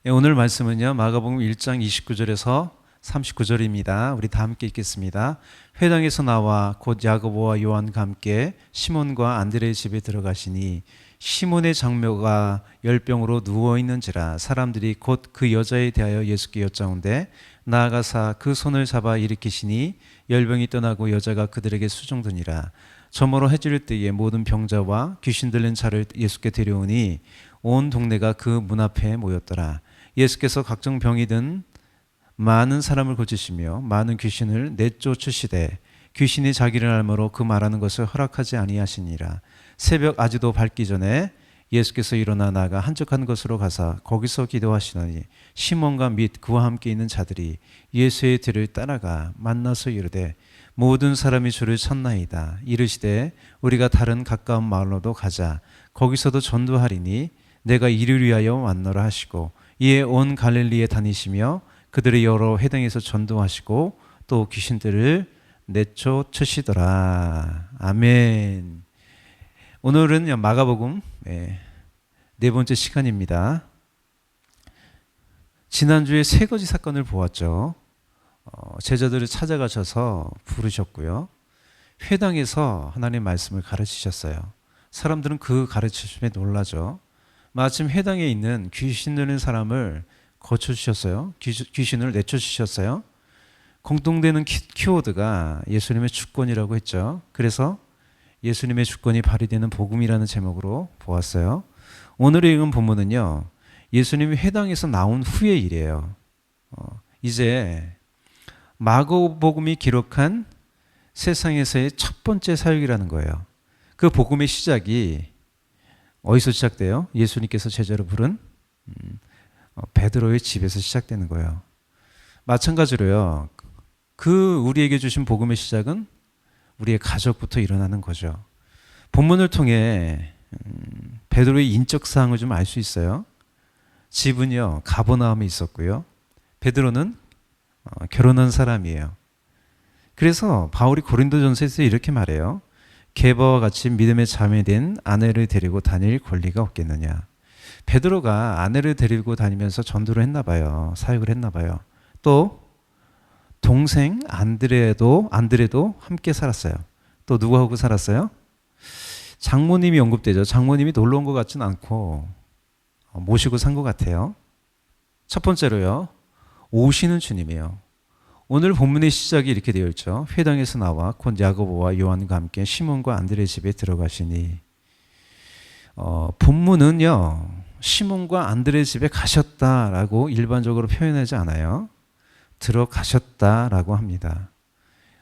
오늘 말씀은요, 마가복음 1장 29절에서 39절입니다. 우리 다 함께 읽겠습니다. 회당에서 나와 곧 야고보와 요한과 함께 시몬과 안드레의 집에 들어가시니 시몬의 장묘가 열병으로 누워있는지라 사람들이 곧 그 여자에 대하여 예수께 여짜온대 나아가사 그 손을 잡아 일으키시니 열병이 떠나고 여자가 그들에게 수종드니라. 저물어 해질 때에 모든 병자와 귀신 들린 자를 예수께 데려오니 온 동네가 그 문 앞에 모였더라. 예수께서 각종 병이 든 많은 사람을 고치시며 많은 귀신을 내쫓으시되 귀신이 자기를 알므로 그 말하는 것을 허락하지 아니하시니라. 새벽 아직도 밝기 전에 예수께서 일어나 나가 한적한 곳으로 가사 거기서 기도하시더니 시몬과 및 그와 함께 있는 자들이 예수의 뒤를 따라가 만나서 이르되 모든 사람이 주를 찾나이다. 이르시되 우리가 다른 가까운 마을로도 가자. 거기서도 전도하리니 내가 이를 위하여 왔노라 하시고 이에 온 갈릴리에 다니시며 그들의 여러 회당에서 전도하시고 또 귀신들을 내쫓으시더라. 아멘. 오늘은 마가복음 네 번째 시간입니다. 지난주에 세 가지 사건을 보았죠. 제자들을 찾아가셔서 부르셨고요. 회당에서 하나님 말씀을 가르치셨어요. 사람들은 그 가르치심에 놀라죠. 마침 회당에 있는 귀신 들린 사람을 고쳐주셨어요. 귀신을 내쫓으셨어요. 공통되는 키워드가 예수님의 주권이라고 했죠. 그래서 예수님의 주권이 발휘되는 복음이라는 제목으로 보았어요. 오늘 읽은 본문은요, 예수님이 회당에서 나온 후의 일이에요. 이제 마가복음이 기록한 세상에서의 첫 번째 사역이라는 거예요. 그 복음의 시작이 어디서 시작돼요? 예수님께서 제자로 부른 베드로의 집에서 시작되는 거예요. 마찬가지로요, 우리에게 주신 복음의 시작은 우리의 가족부터 일어나는 거죠. 본문을 통해 베드로의 인적 사항을 좀 알 수 있어요. 집은요, 가버나움에 있었고요. 베드로는 결혼한 사람이에요. 그래서 바울이 고린도전서에서 이렇게 말해요. 게바와 같이 믿음의 자매 된 아내를 데리고 다닐 권리가 없겠느냐. 베드로가 아내를 데리고 다니면서 전도를 했나 봐요. 사역을 했나 봐요. 또 동생 안드레도 함께 살았어요. 또 누구하고 살았어요? 장모님이 언급되죠. 장모님이 놀러 온 것 같지는 않고 모시고 산 것 같아요. 첫 번째로요, 오시는 주님이에요. 오늘 본문의 시작이 이렇게 되어 있죠. 회당에서 나와 곧 야고보와 요한과 함께 시몬과 안드레의 집에 들어가시니, 본문은요, 시몬과 안드레의 집에 가셨다라고 일반적으로 표현하지 않아요. 들어가셨다라고 합니다.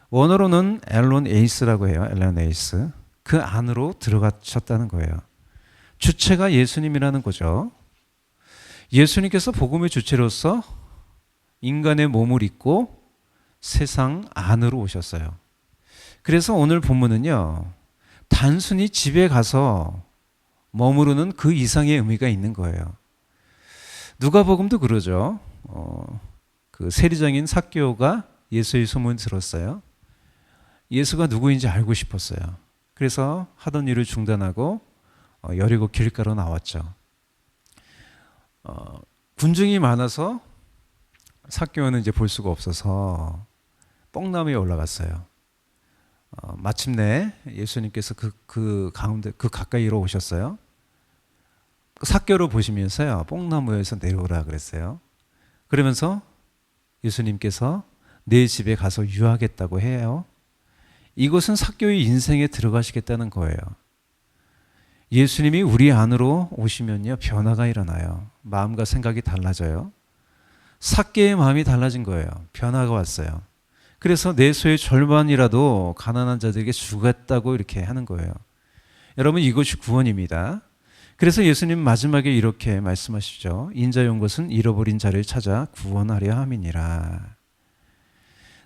원어로는 엘론 에이스라고 해요. 엘론 에이스. 그 안으로 들어가셨다는 거예요. 주체가 예수님이라는 거죠. 예수님께서 복음의 주체로서 인간의 몸을 입고 세상 안으로 오셨어요. 그래서 오늘 본문은요, 단순히 집에 가서 머무르는 그 이상의 의미가 있는 거예요. 누가복음도 그러죠. 그 세리장인 삭개오가 예수의 소문을 들었어요. 예수가 누구인지 알고 싶었어요. 그래서 하던 일을 중단하고 여리고 길가로 나왔죠. 군중이 많아서 삭개오는 이제 볼 수가 없어서 뽕나무에 올라갔어요. 마침내 예수님께서 그 가운데, 그 가까이로 오셨어요. 삭개오를 보시면서요, 뽕나무에서 내려오라 그랬어요. 그러면서 예수님께서 내 집에 가서 유하겠다고 해요. 이것은 삭개오의 인생에 들어가시겠다는 거예요. 예수님이 우리 안으로 오시면요, 변화가 일어나요. 마음과 생각이 달라져요. 삭개의 마음이 달라진 거예요. 변화가 왔어요. 그래서 내 소의 절반이라도 가난한 자들에게 주겠다고 이렇게 하는 거예요. 여러분, 이것이 구원입니다. 그래서 예수님 마지막에 이렇게 말씀하시죠. 인자의 온 것은 잃어버린 자를 찾아 구원하려 함이니라.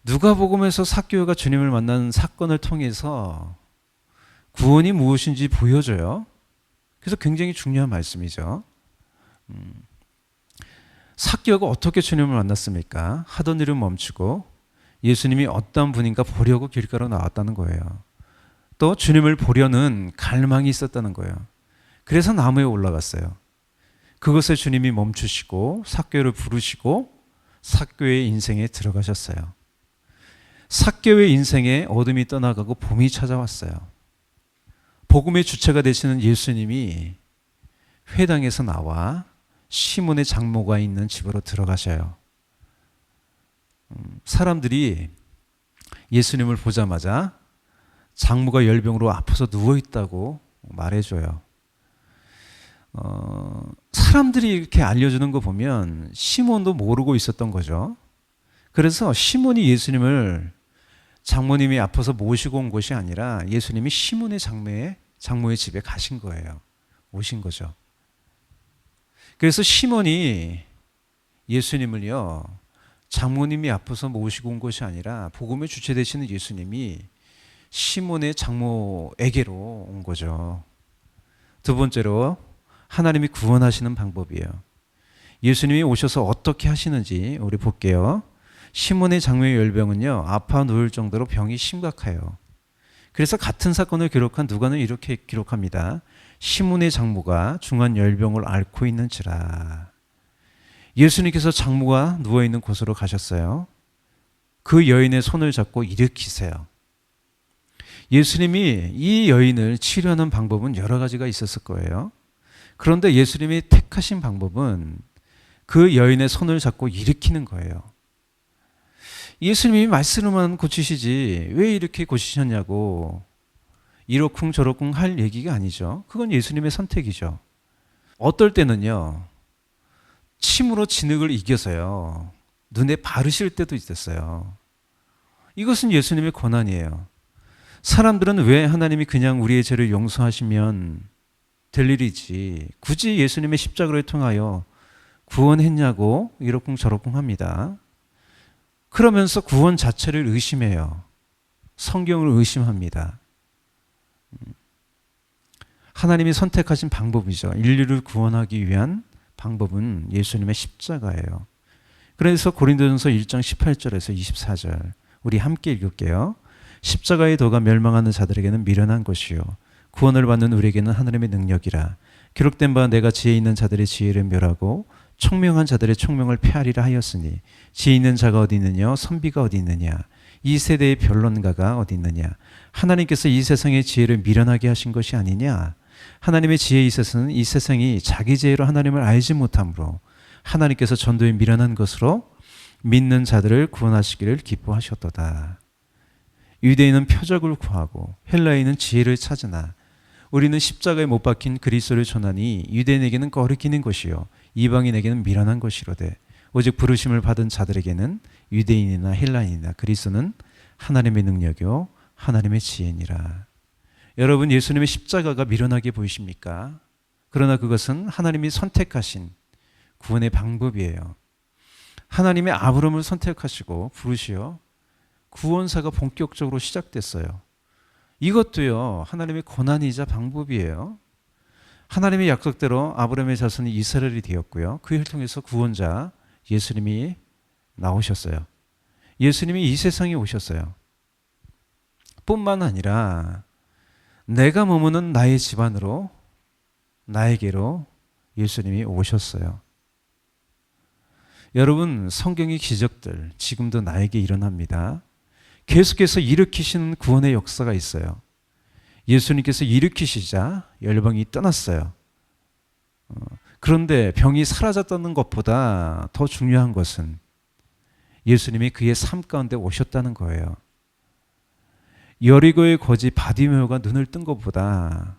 누가복음에서 삭개오가 주님을 만난 사건을 통해서 구원이 무엇인지 보여줘요. 그래서 굉장히 중요한 말씀이죠. 삭개오가 어떻게 주님을 만났습니까? 하던 일을 멈추고 예수님이 어떤 분인가 보려고 길가로 나왔다는 거예요. 또 주님을 보려는 갈망이 있었다는 거예요. 그래서 나무에 올라갔어요. 그것에 주님이 멈추시고 삭개오를 부르시고 삭개오의 인생에 들어가셨어요. 삭개오의 인생에 어둠이 떠나가고 봄이 찾아왔어요. 복음의 주체가 되시는 예수님이 회당에서 나와 시몬의 장모가 있는 집으로 들어가셔요. 사람들이 예수님을 보자마자 장모가 열병으로 아파서 누워있다고 말해줘요. 사람들이 이렇게 알려주는 거 보면 시몬도 모르고 있었던 거죠. 그래서 시몬이 예수님을 장모님이 아파서 모시고 온 것이 아니라 예수님이 시몬의 장모의 집에 가신 거예요. 오신 거죠. 그래서 시몬이 예수님을요, 장모님이 아파서 모시고 온 것이 아니라 복음의 주체 되시는 예수님이 시몬의 장모에게로 온 거죠. 두 번째로 하나님이 구원하시는 방법이에요. 예수님이 오셔서 어떻게 하시는지 우리 볼게요. 시몬의 장모의 열병은요, 아파 누울 정도로 병이 심각해요. 그래서 같은 사건을 기록한 누가는 이렇게 기록합니다. 시몬의 장모가 중한 열병을 앓고 있는지라. 예수님께서 장모가 누워있는 곳으로 가셨어요. 그 여인의 손을 잡고 일으키세요. 예수님이 이 여인을 치료하는 방법은 여러 가지가 있었을 거예요. 그런데 예수님이 택하신 방법은 그 여인의 손을 잡고 일으키는 거예요. 예수님이 말씀으로만 고치시지 왜 이렇게 고치셨냐고 이러쿵 저러쿵 할 얘기가 아니죠. 그건 예수님의 선택이죠. 어떨 때는요, 침으로 진흙을 이겨서요, 눈에 바르실 때도 있었어요. 이것은 예수님의 권한이에요. 사람들은 왜 하나님이 그냥 우리의 죄를 용서하시면 될 일이지 굳이 예수님의 십자가를 통하여 구원했냐고 이러쿵 저러쿵 합니다. 그러면서 구원 자체를 의심해요. 성경을 의심합니다. 하나님이 선택하신 방법이죠. 인류를 구원하기 위한 방법은 예수님의 십자가예요. 그래서 고린도전서 1장 18절에서 24절 우리 함께 읽을게요. 십자가의 도가 멸망하는 자들에게는 미련한 것이요 구원을 받는 우리에게는 하나님의 능력이라. 기록된 바 내가 지혜 있는 자들의 지혜를 멸하고 총명한 자들의 총명을 폐하리라 하였으니 지혜 있는 자가 어디 있느냐 선비가 어디 있느냐 이 세대의 변론가가 어디 있느냐. 하나님께서 이 세상의 지혜를 미련하게 하신 것이 아니냐. 하나님의 지혜에 있어서는 이 세상이 자기 지혜로 하나님을 알지 못하므로 하나님께서 전도에 미련한 것으로 믿는 자들을 구원하시기를 기뻐하셨도다. 유대인은 표적을 구하고 헬라인은 지혜를 찾으나 우리는 십자가에 못 박힌 그리스도를 전하니 유대인에게는 거리끼는 것이요 이방인에게는 미련한 것이로되 오직 부르심을 받은 자들에게는 유대인이나 헬라인이나 그리스도는 하나님의 능력이요 하나님의 지혜니라. 여러분, 예수님의 십자가가 미련하게 보이십니까? 그러나 그것은 하나님이 선택하신 구원의 방법이에요. 하나님의 아브라함을 선택하시고 부르시어 구원사가 본격적으로 시작됐어요. 이것도요, 하나님의 권한이자 방법이에요. 하나님의 약속대로 아브라함의 자손이 이스라엘이 되었고요. 그를 통해서 구원자 예수님이 나오셨어요. 예수님이 이 세상에 오셨어요. 뿐만 아니라 내가 머무는 나의 집안으로 나에게로 예수님이 오셨어요. 여러분, 성경의 기적들 지금도 나에게 일어납니다. 계속해서 일으키시는 구원의 역사가 있어요. 예수님께서 일으키시자 열방이 떠났어요. 그런데 병이 사라졌다는 것보다 더 중요한 것은 예수님이 그의 삶 가운데 오셨다는 거예요. 여리고의 거지 바디메오가 눈을 뜬 것보다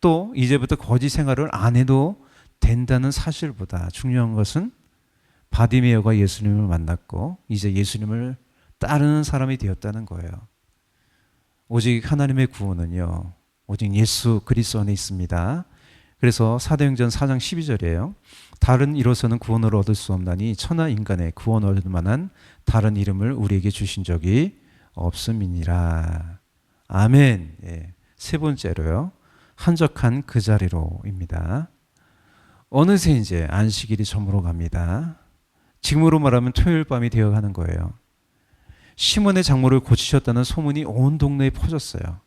또 이제부터 거지 생활을 안 해도 된다는 사실보다 중요한 것은 바디메오가 예수님을 만났고 이제 예수님을 따르는 사람이 되었다는 거예요. 오직 하나님의 구원은요, 오직 예수 그리스도 안에 있습니다. 그래서 사도행전 4장 12절이에요. 다른 이로서는 구원을 얻을 수 없나니 천하 인간의 구원 얻을 만한 다른 이름을 우리에게 주신 적이 없음이니라. 아멘. 예. 세 번째로요, 한적한 그 자리로입니다. 어느새 이제 안식일이 저물어 갑니다. 지금으로 말하면 토요일 밤이 되어가는 거예요. 시몬의 장모를 고치셨다는 소문이 온 동네에 퍼졌어요.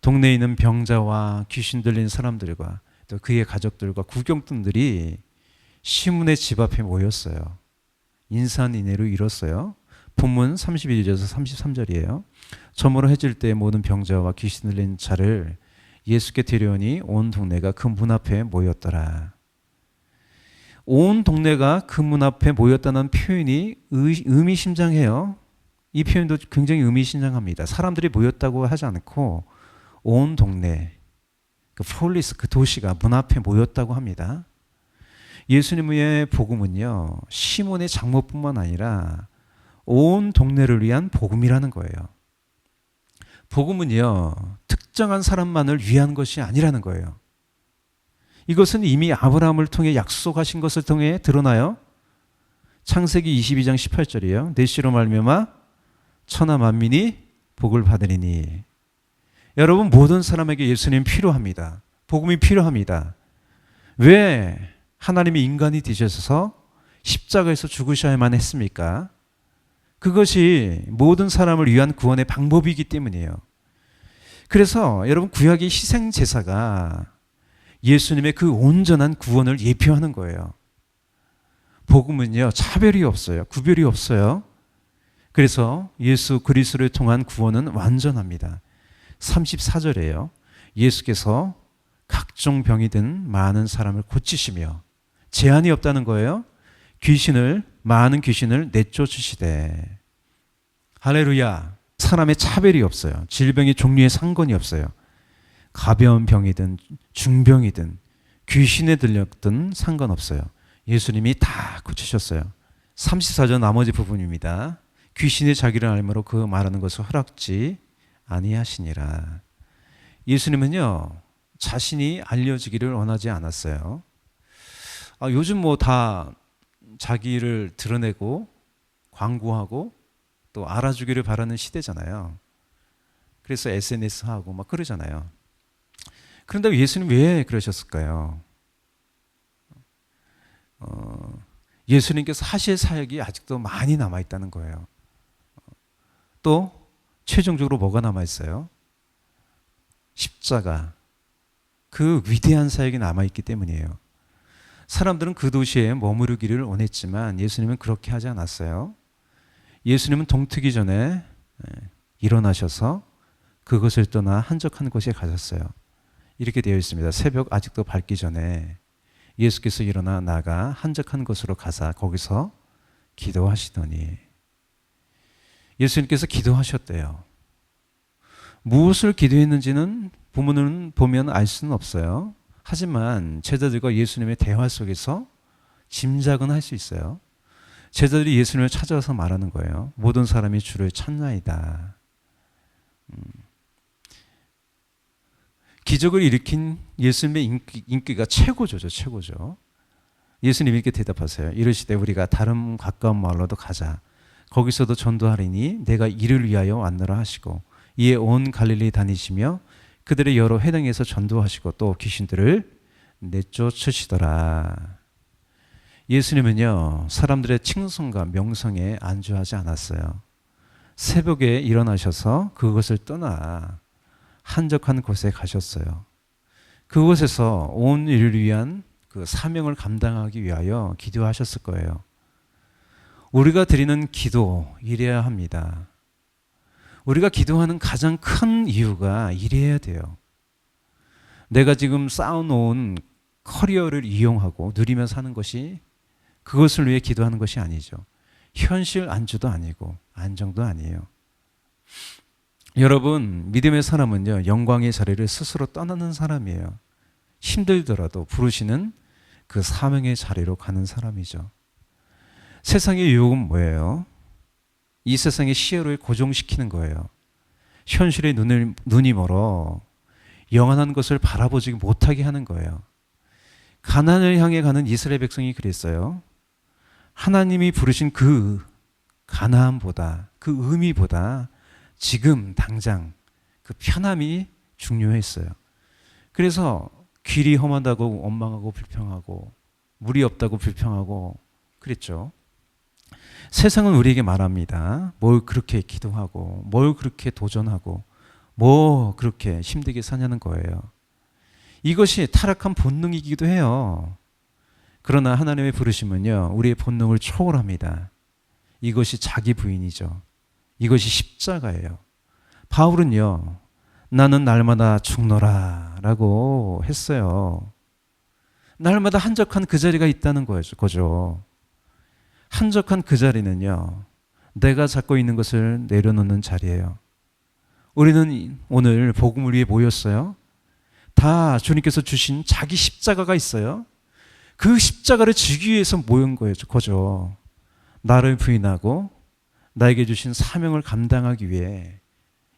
동네에 있는 병자와 귀신 들린 사람들과 또 그의 가족들과 구경꾼들이 시몬의 집 앞에 모였어요. 인산인해로 이뤘어요. 본문 31절에서 33절이에요. 저물어 해질 때 모든 병자와 귀신 들린 자를 예수께 데려오니 온 동네가 그 문 앞에 모였더라. 온 동네가 그 문 앞에 모였다는 표현이 의미심장해요. 이 표현도 굉장히 의미심장합니다. 사람들이 모였다고 하지 않고 온 동네, 그 폴리스, 그 도시가 문 앞에 모였다고 합니다. 예수님의 복음은요, 시몬의 장모뿐만 아니라 온 동네를 위한 복음이라는 거예요. 복음은요, 특정한 사람만을 위한 것이 아니라는 거예요. 이것은 이미 아브라함을 통해 약속하신 것을 통해 드러나요. 창세기 22장 18절이에요. 내 씨로 말미암아 천하 만민이 복을 받으리니. 여러분, 모든 사람에게 예수님 필요합니다. 복음이 필요합니다. 왜 하나님이 인간이 되셔서 십자가에서 죽으셔야만 했습니까? 그것이 모든 사람을 위한 구원의 방법이기 때문이에요. 그래서 여러분, 구약의 희생 제사가 예수님의 그 온전한 구원을 예표하는 거예요. 복음은요, 차별이 없어요. 구별이 없어요. 그래서 예수 그리스도를 통한 구원은 완전합니다. 34절에요. 예수께서 각종 병이 든 많은 사람을 고치시며, 제한이 없다는 거예요. 많은 귀신을 내쫓으시되. 할렐루야. 사람의 차별이 없어요. 질병의 종류에 상관이 없어요. 가벼운 병이든 중병이든 귀신에 들렸든 상관없어요. 예수님이 다 고치셨어요. 34절 나머지 부분입니다. 귀신이 자기를 알므로 그 말하는 것을 허락지 아니하시니라. 예수님은요, 자신이 알려지기를 원하지 않았어요. 요즘 뭐 다 자기를 드러내고 광고하고 또 알아주기를 바라는 시대잖아요. 그래서 SNS하고 막 그러잖아요. 그런데 예수님 왜 그러셨을까요? 예수님께서 하실 사역이 아직도 많이 남아있다는 거예요. 또 최종적으로 뭐가 남아있어요? 십자가. 그 위대한 사역이 남아있기 때문이에요. 사람들은 그 도시에 머무르기를 원했지만 예수님은 그렇게 하지 않았어요. 예수님은 동트기 전에 일어나셔서 그것을 떠나 한적한 곳에 가셨어요. 이렇게 되어 있습니다. 새벽 아직도 밝기 전에 예수께서 일어나 나가 한적한 곳으로 가사 거기서 기도하시더니. 예수님께서 기도하셨대요. 무엇을 기도했는지는 본문을 보면 알 수는 없어요. 하지만 제자들과 예수님의 대화 속에서 짐작은 할 수 있어요. 제자들이 예수님을 찾아와서 말하는 거예요. 모든 사람이 주를 찾나이다. 기적을 일으킨 예수님의 인기가 최고죠. 최고죠. 예수님이 이렇게 대답하세요. 이르시되 우리가 다른 가까운 마을로도 가자. 거기서도 전도하리니 내가 이를 위하여 왔노라 하시고, 이에 온 갈릴리 다니시며 그들의 여러 회당에서 전도하시고 또 귀신들을 내쫓으시더라. 예수님은요, 사람들의 칭송과 명성에 안주하지 않았어요. 새벽에 일어나셔서 그것을 떠나 한적한 곳에 가셨어요. 그곳에서 온 인류를 위한 그 사명을 감당하기 위하여 기도하셨을 거예요. 우리가 드리는 기도 이래야 합니다. 우리가 기도하는 가장 큰 이유가 이래야 돼요. 내가 지금 쌓아놓은 커리어를 이용하고 누리며 사는 것이 그것을 위해 기도하는 것이 아니죠. 현실 안주도 아니고 안정도 아니에요. 여러분, 믿음의 사람은요, 영광의 자리를 스스로 떠나는 사람이에요. 힘들더라도 부르시는 그 사명의 자리로 가는 사람이죠. 세상의 유혹은 뭐예요? 이 세상의 시야를 고정시키는 거예요. 현실의 눈이 멀어 영원한 것을 바라보지 못하게 하는 거예요. 가나안을 향해 가는 이스라엘 백성이 그랬어요. 하나님이 부르신 그 가나안보다, 그 의미보다 지금 당장 그 편함이 중요했어요. 그래서 길이 험하다고 원망하고 불평하고 물이 없다고 불평하고 그랬죠. 세상은 우리에게 말합니다. 뭘 그렇게 기도하고 뭘 그렇게 도전하고 뭐 그렇게 힘들게 사냐는 거예요. 이것이 타락한 본능이기도 해요. 그러나 하나님의 부르심은요, 우리의 본능을 초월합니다. 이것이 자기 부인이죠. 이것이 십자가예요. 바울은요, 나는 날마다 죽노라 라고 했어요. 날마다 한적한 그 자리가 있다는 거죠. 한적한 그 자리는요, 내가 잡고 있는 것을 내려놓는 자리예요. 우리는 오늘 복음을 위해 모였어요. 다 주님께서 주신 자기 십자가가 있어요. 그 십자가를 지기 위해서 모인 거죠. 나를 부인하고 나에게 주신 사명을 감당하기 위해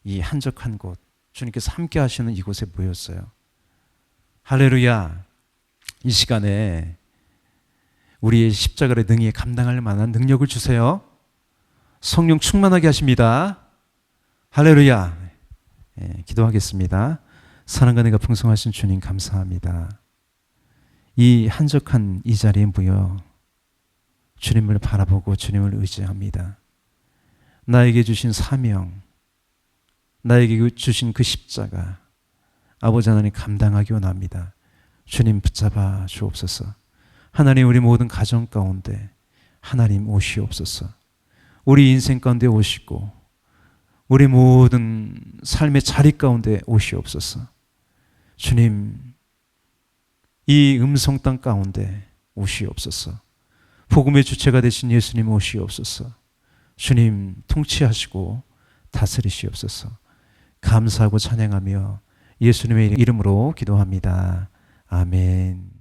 이 한적한 곳, 주님께서 함께 하시는 이곳에 모였어요. 할렐루야. 이 시간에 우리의 십자가를 능히 감당할 만한 능력을 주세요. 성령 충만하게 하십니다. 할렐루야. 기도하겠습니다. 사랑과 은혜가 풍성하신 주님 감사합니다. 이 한적한 이 자리에 모여 주님을 바라보고 주님을 의지합니다. 나에게 주신 사명, 나에게 주신 그 십자가, 아버지 하나님 감당하기 원합니다. 주님 붙잡아 주옵소서. 하나님 우리 모든 가정 가운데 하나님 오시옵소서. 우리 인생 가운데 오시고 우리 모든 삶의 자리 가운데 오시옵소서. 주님 이 음성 땅 가운데 오시옵소서. 복음의 주체가 되신 예수님 오시옵소서. 주님 통치하시고 다스리시옵소서. 감사하고 찬양하며 예수님의 이름으로 기도합니다. 아멘.